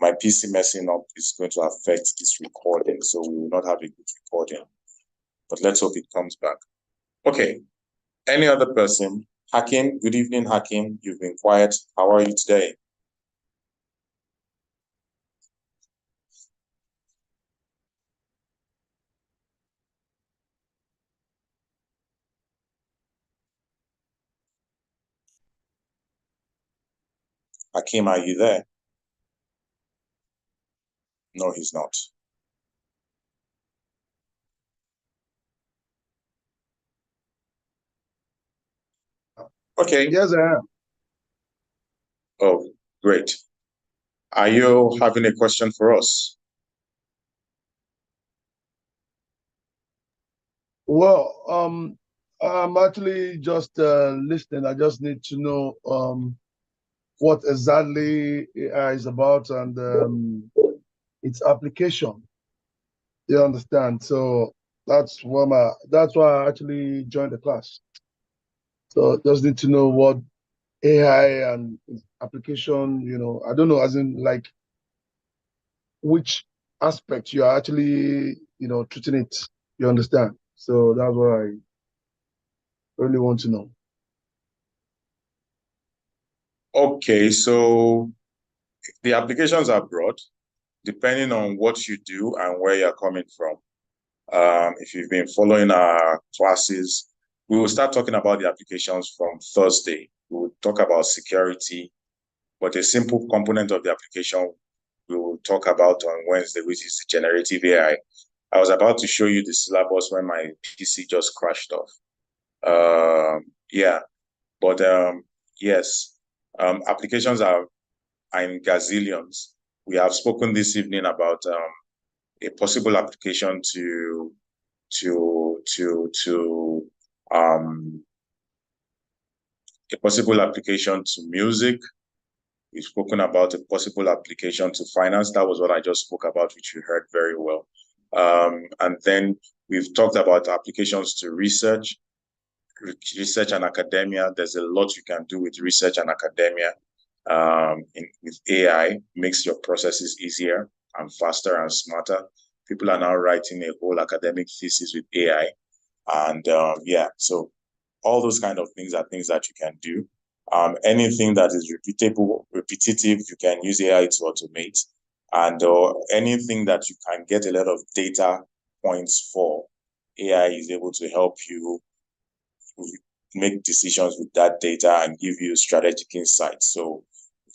My PC messing up is going to affect this recording, so we will not have a good recording. But let's hope it comes back. Okay. Any other person? Hakim, good evening, Hakim. You've been quiet. How are you today? Hakim, are you there? No, he's not. Okay. Yes, I am. Oh, great. Are you having a question for us? Well, I'm actually just listening. I just need to know what exactly AI is about and its application. You understand? So that's why I actually joined the class. So just need to know what AI and its application, I don't know, as in like which aspect you are actually, treating it. You understand? So that's what I really want to know. Okay, so the applications are broad, depending on what you do and where you're coming from. If you've been following our classes, We will start talking about the applications from Thursday. We will talk about security, but a simple component of the application we will talk about on Wednesday, which is generative AI. I was about to show you the syllabus when my PC just crashed off. Yes, applications are in gazillions. We have spoken this evening about a possible application to music. We've spoken about a possible application to finance. That was what I just spoke about, which you heard very well. And then we've talked about applications to research and academia. There's a lot you can do with research and academia. With AI, makes your processes easier and faster and smarter. People are now writing a whole academic thesis with AI. And so all those kind of things are things that you can do. Anything that is repetitive, you can use AI to automate. And anything that you can get a lot of data points for, AI is able to help you make decisions with that data and give you strategic insights. So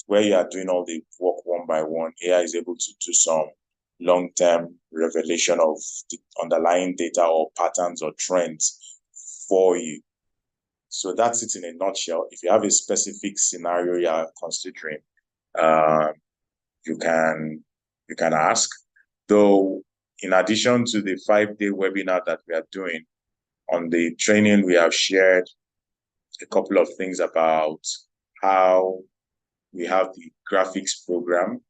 where you are doing all the work one by one, AI is able to do some long-term revelation of the underlying data or patterns or trends for you. So that's it in a nutshell. If you have a specific scenario you are considering, you can ask. Though, in addition to the 5-day webinar that we are doing, on the training, we have shared a couple of things about how we have the graphics program,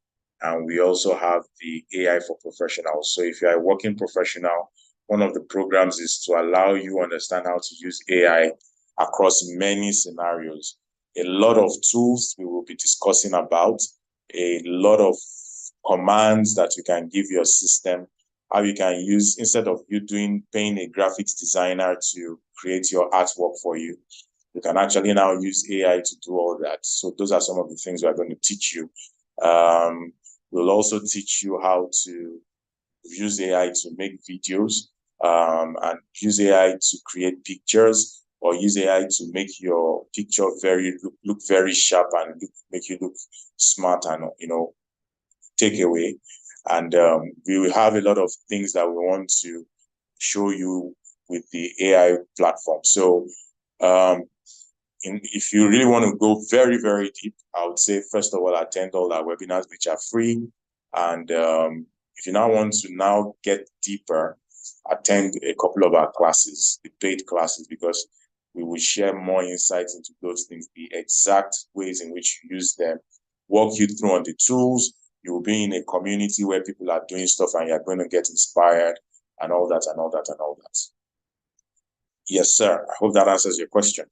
and we also have the AI for professionals. So if you are a working professional, one of the programs is to allow you understand how to use AI across many scenarios. A lot of tools we will be discussing about, a lot of commands that you can give your system, how you can use, instead of you paying a graphics designer to create your artwork for you, you can actually now use AI to do all that. So those are some of the things we're going to teach you. We'll also teach you how to use AI to make videos, and use AI to create pictures, or use AI to make your picture look very sharp and make you look smart and take away. And we will have a lot of things that we want to show you with the AI platform. So if you really want to go very, very deep, I would say, first of all, attend all our webinars, which are free. And if you now want to get deeper, attend a couple of our classes, the paid classes, because we will share more insights into those things, the exact ways in which you use them, walk you through on the tools. You will be in a community where people are doing stuff and you're going to get inspired and all that and all that and all that. Yes, sir. I hope that answers your question.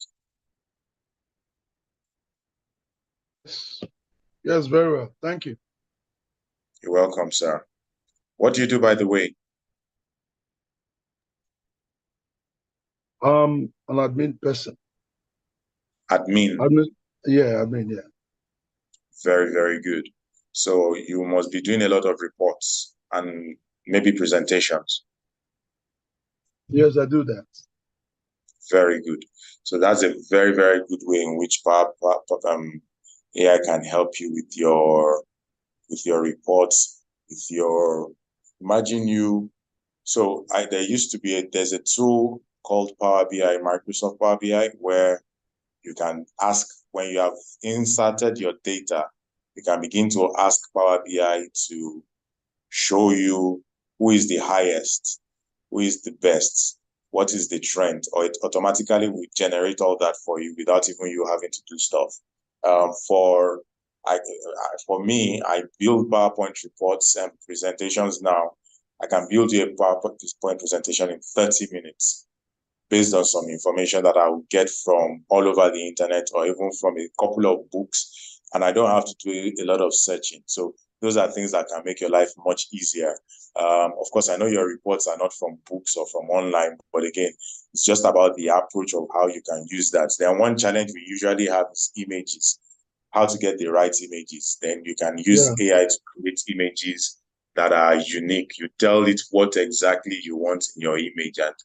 Yes, very well. Thank you. You're welcome, sir. What do you do, by the way? An admin person. Admin? Admin, yeah. Very, very good. So you must be doing a lot of reports and maybe presentations. Yes, I do that. Very good. So that's a very, very good way in which AI can help you with your reports, imagine you. So there's a tool called Power BI, Microsoft Power BI, where you can ask, when you have inserted your data, you can begin to ask Power BI to show you who is the highest, who is the best, what is the trend, or it automatically will generate all that for you without even you having to do stuff. For me, I build PowerPoint reports and presentations now. I can build you a PowerPoint presentation in 30 minutes based on some information that I will get from all over the internet or even from a couple of books, and I don't have to do a lot of searching. So those are things that can make your life much easier. Of course, I know your reports are not from books or from online, but again, it's just about the approach of how you can use that. Then one challenge we usually have is images, how to get the right images. Then you can use AI to create images that are unique. You tell it what exactly you want in your image, and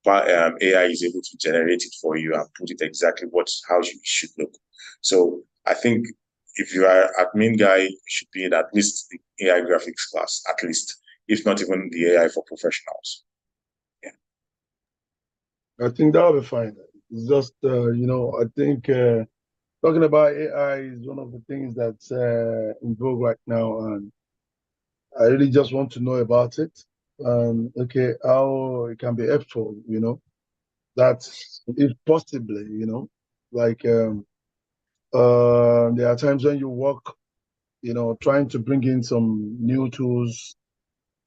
AI is able to generate it for you and put it exactly how you should look. So I think if you are admin guy, you should be in at least the AI graphics class, at least, if not even the AI for professionals. Yeah. I think that'll be fine. It's just, I think talking about AI is one of the things that's in vogue right now, and I really just want to know about it. Okay, how it can be helpful, that if possibly, like there are times when you work, trying to bring in some new tools,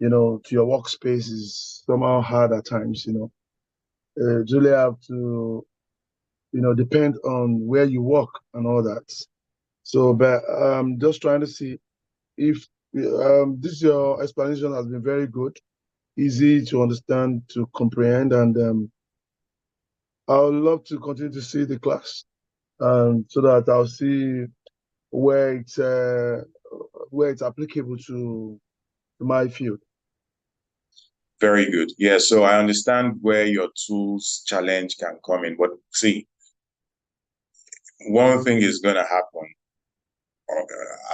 to your workspace is somehow hard at times, really have to, depend on where you work and all that. So, but just trying to see if your explanation has been very good, easy to understand, to comprehend, and I would love to continue to see the class, so that I'll see where it's applicable to my field. Very good. Yeah, so I understand where your tools challenge can come in, but see, one thing is going to happen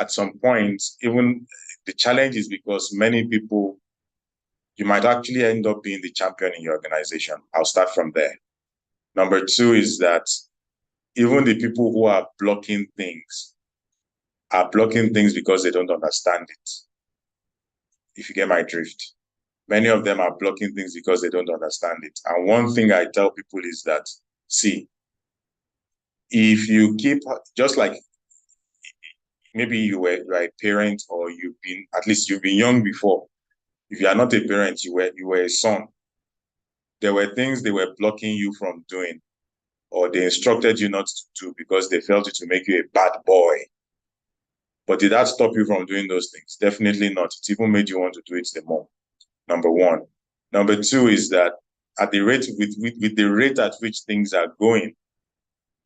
at some point. Even the challenge is because many people, you might actually end up being the champion in your organization. I'll start from there. Number two is that even the people who are blocking things because they don't understand it. If you get my drift, many of them are blocking things because they don't understand it. And one thing I tell people is that, see, if you keep, just like maybe you are a parent, or you've been young before. If you are not a parent, you were a son. There were things they were blocking you from doing, or they instructed you not to do because they felt it to make you a bad boy. But did that stop you from doing those things? Definitely not. It even made you want to do it the more. Number one. Number two is that at the rate with the rate at which things are going,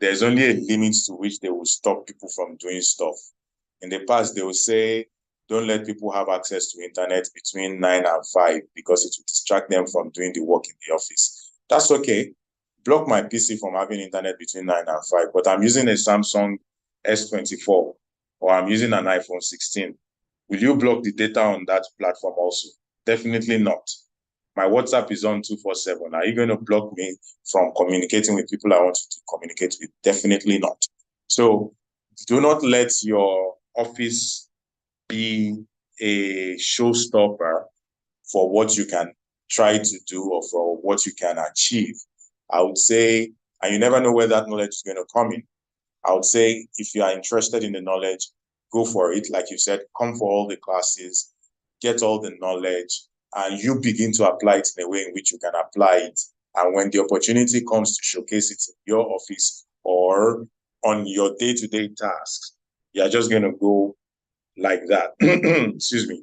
there's only a limit to which they will stop people from doing stuff. In the past, they will say, don't let people have access to internet between 9 and 5 because it will distract them from doing the work in the office. That's okay. Block my PC from having internet between 9 and 5, but I'm using a Samsung S24 or I'm using an iPhone 16. Will you block the data on that platform also? Definitely not. My WhatsApp is on 247. Are you going to block me from communicating with people I want to communicate with? Definitely not. So do not let your office be a showstopper for what you can try to do or for what you can achieve. I would say, and you never know where that knowledge is going to come in. I would say if you are interested in the knowledge, go for it. Like you said, come for all the classes, get all the knowledge, and you begin to apply it in a way in which you can apply it. And when the opportunity comes to showcase it in your office or on your day-to-day tasks, you're just going to go like that. Excuse me.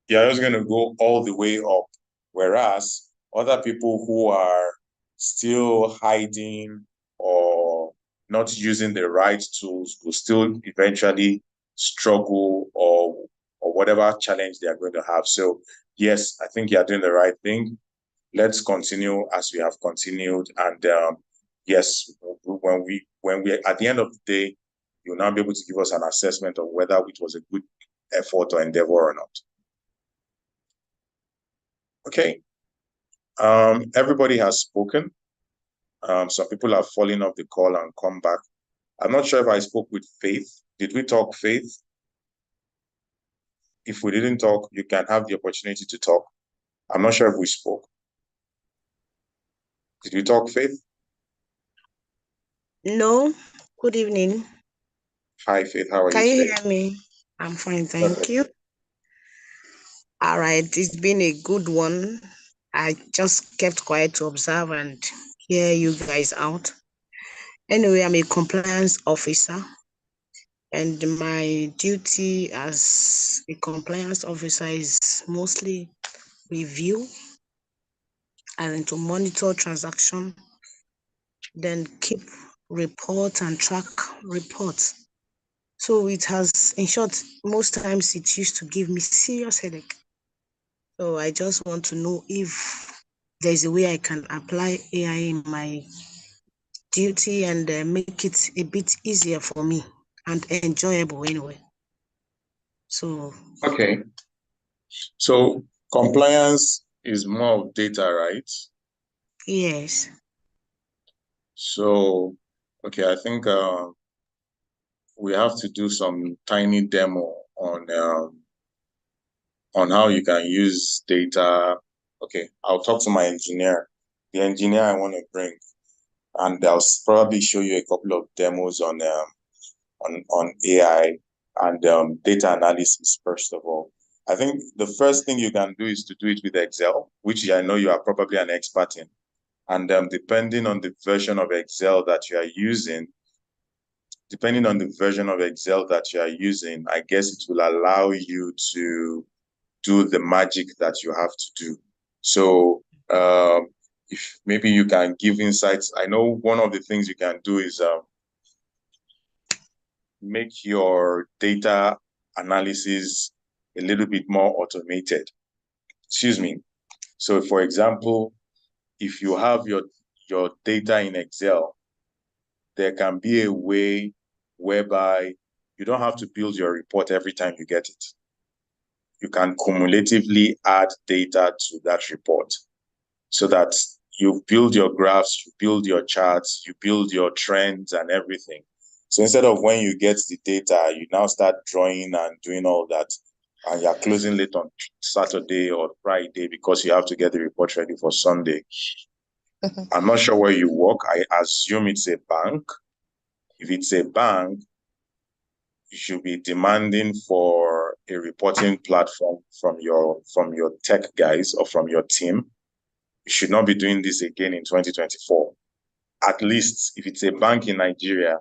You're just going to go all the way up. Whereas other people who are still hiding or not using the right tools will still eventually struggle or whatever challenge they are going to have. So yes, I think you're doing the right thing. Let's continue as we have continued. And yes, when we at the end of the day, you'll now be able to give us an assessment of whether it was a good effort or endeavor or not. Okay. Everybody has spoken. Some people have fallen off the call and come back. I'm not sure if I spoke with Faith. Did we talk, Faith? If we didn't talk, you can have the opportunity to talk. I'm not sure if we spoke. Did we talk, Faith? No. Good evening. Hi, Faith. How are you? Can you hear me? I'm fine, thank you. All right, it's been a good one. I just kept quiet to observe and hear you guys out. Anyway, I'm a compliance officer, and my duty as a compliance officer is mostly review and to monitor transaction, then keep reports and track reports. So it has, in short, most times it used to give me serious headache. So I just want to know if there's a way I can apply AI in my duty and make it a bit easier for me and enjoyable anyway. So Okay. So compliance is more of data, right? yes. So, okay, I think we have to do some tiny demo on how you can use data. Okay, I'll talk to my engineer, the engineer I want to bring, and I'll probably show you a couple of demos on AI and data analysis, first of all. I think the first thing you can do is to do it with Excel, which I know you are probably an expert in. And depending on the version of Excel that you are using, I guess it will allow you to do the magic that you have to do. So if maybe you can give insights. I know one of the things you can do is make your data analysis a little bit more automated. Excuse me. So for example, if you have your data in Excel, there can be a way whereby you don't have to build your report every time you get it. You can cumulatively add data to that report so that you build your graphs, you build your charts, you build your trends and everything. So instead of when you get the data, you now start drawing and doing all that, and you're closing late on Saturday or Friday because you have to get the report ready for Sunday. I'm not sure where you work. I assume it's a bank. If it's a bank, you should be demanding for a reporting platform from your tech guys or from your team. You should not be doing this again in 2024. At least if it's a bank in Nigeria,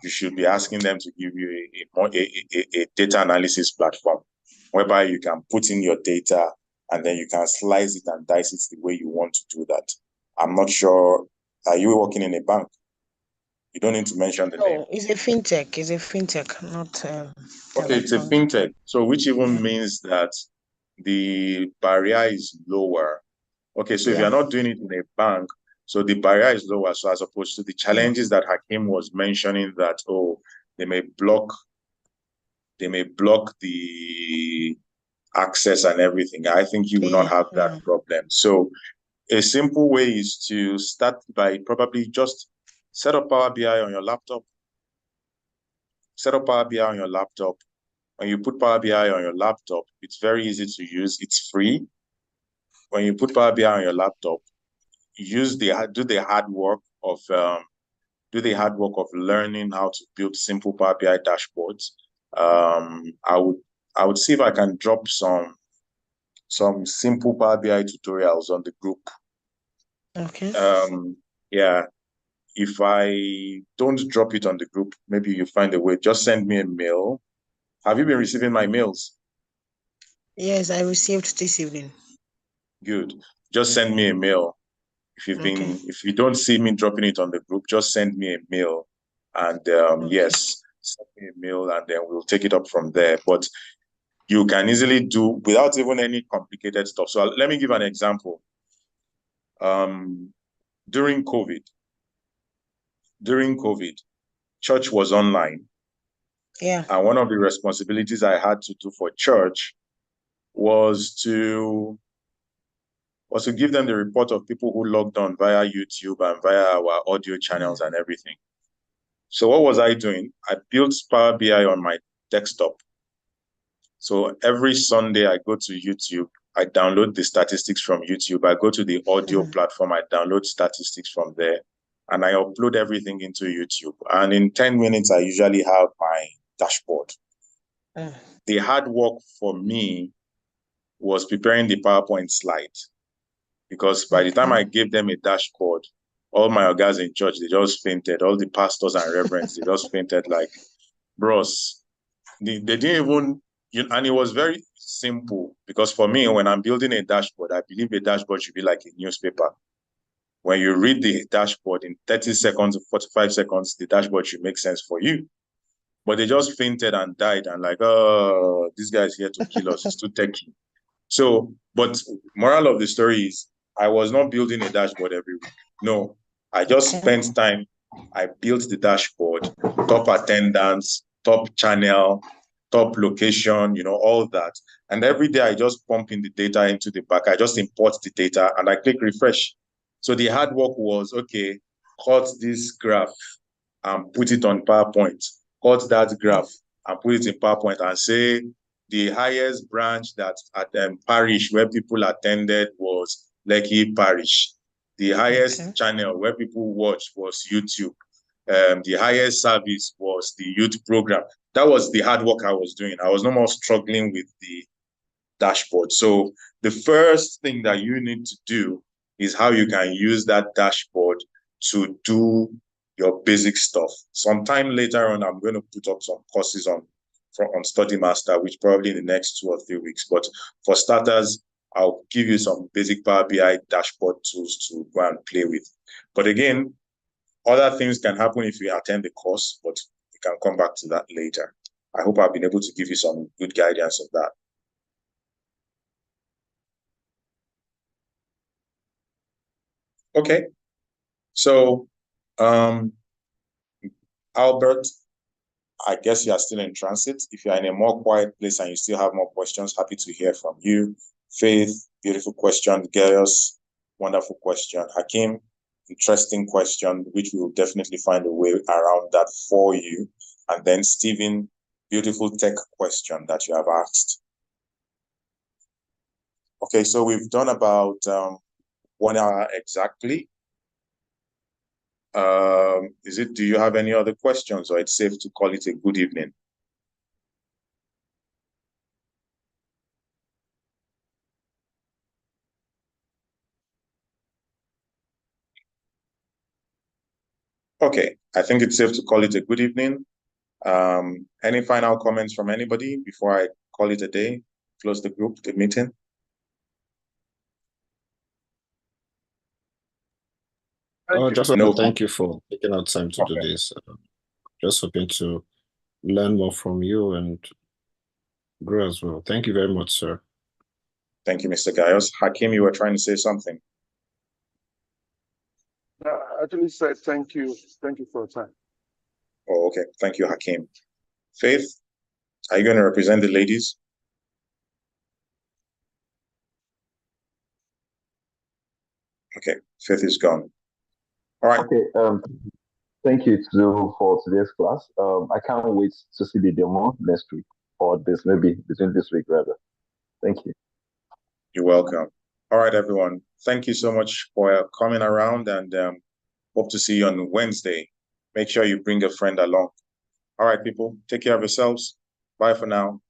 you should be asking them to give you a data analysis platform whereby you can put in your data and then you can slice it and dice it the way you want to do that. I'm not sure. Are you working in a bank? You don't need to mention the name. No, it's a fintech. It's a fintech, not Okay, it's a telecom. fintech. So which even means that the barrier is lower. Okay, so if you're not doing it in a bank, so the barrier is lower. So as opposed to the challenges that Hakim was mentioning that, oh, they may block the access and everything. I think you will not have that problem. So a simple way is to start by probably just set up Power BI on your laptop. Set up Power BI on your laptop. When you put Power BI on your laptop, it's very easy to use. It's free. When you put Power BI on your laptop, do the hard work of learning how to build simple Power BI dashboards. I would see if I can drop some simple Power BI tutorials on the group. Okay. Yeah. If I don't drop it on the group, maybe you find a way. Just send me a mail. Have you been receiving my mails? Yes, I received this evening. Good. Just send me a mail. If you don't see me dropping it on the group, just send me a mail. And yes, send me a mail and then we'll take it up from there. But you can easily do without even any complicated stuff. So let me give an example. During COVID, church was online. Yeah. And one of the responsibilities I had to do for church was to give them the report of people who logged on via YouTube and via our audio channels and everything. So what was I doing? I built Power BI on my desktop. So every Sunday I go to YouTube, I download the statistics from YouTube. I go to the audio platform, I download statistics from there, and I upload everything into YouTube. And in 10 minutes, I usually have my dashboard. The hard work for me was preparing the PowerPoint slide, because by the time I gave them a dashboard, all my guys in church, they just fainted. All the pastors and reverends, they just fainted like, bros. They didn't even, and it was very simple, because for me, when I'm building a dashboard, I believe a dashboard should be like a newspaper. When you read the dashboard in 30 seconds, 45 seconds, the dashboard should make sense for you. But they just fainted and died and like, oh, this guy is here to kill us. It's too techy. So, but moral of the story is, I was not building a dashboard every week. No, I just spent time. I built the dashboard, top attendance, top channel, top location, all that. And every day I just pump in the data into the back. I just import the data and I click refresh. So the hard work was, okay, cut this graph and put it on PowerPoint. Cut that graph and put it in PowerPoint and say the highest branch that at parish where people attended was Lekki Parish. The highest channel where people watched was YouTube. The highest service was the youth program. That was the hard work I was doing. I was no more struggling with the dashboard. So the first thing that you need to do is how you can use that dashboard to do your basic stuff. Sometime later on, I'm going to put up some courses on Study Master, which probably in the next 2 or 3 weeks. But for starters, I'll give you some basic Power BI dashboard tools to go and play with. But again, other things can happen if you attend the course, but we can come back to that later. I hope I've been able to give you some good guidance of that. Okay, so Albert, I guess you are still in transit. If you are in a more quiet place and you still have more questions, happy to hear from you. Faith, beautiful question. Gaius, wonderful question. Hakim, interesting question, which we will definitely find a way around that for you. And then Stephen, beautiful tech question that you have asked. Okay, so we've done about 1 hour exactly. Do you have any other questions, or it's safe to call it a good evening? Okay, I think it's safe to call it a good evening. Any final comments from anybody before I call it a day, close the group, the meeting? Thank you for taking out time to do this. Just hoping to learn more from you and grow as well. Thank you very much, sir. Thank you, Mr. Gaius. Hakim, you were trying to say something. I actually said thank you. Thank you for your time. Oh, okay. Thank you, Hakim. Faith, are you going to represent the ladies? Okay, Faith is gone. All right. Okay. Thank you for today's class. I can't wait to see the demo next week, or maybe between this week rather. Thank you. You're welcome. All right, everyone. Thank you so much for coming around, and hope to see you on Wednesday. Make sure you bring a friend along. All right, people, take care of yourselves. Bye for now.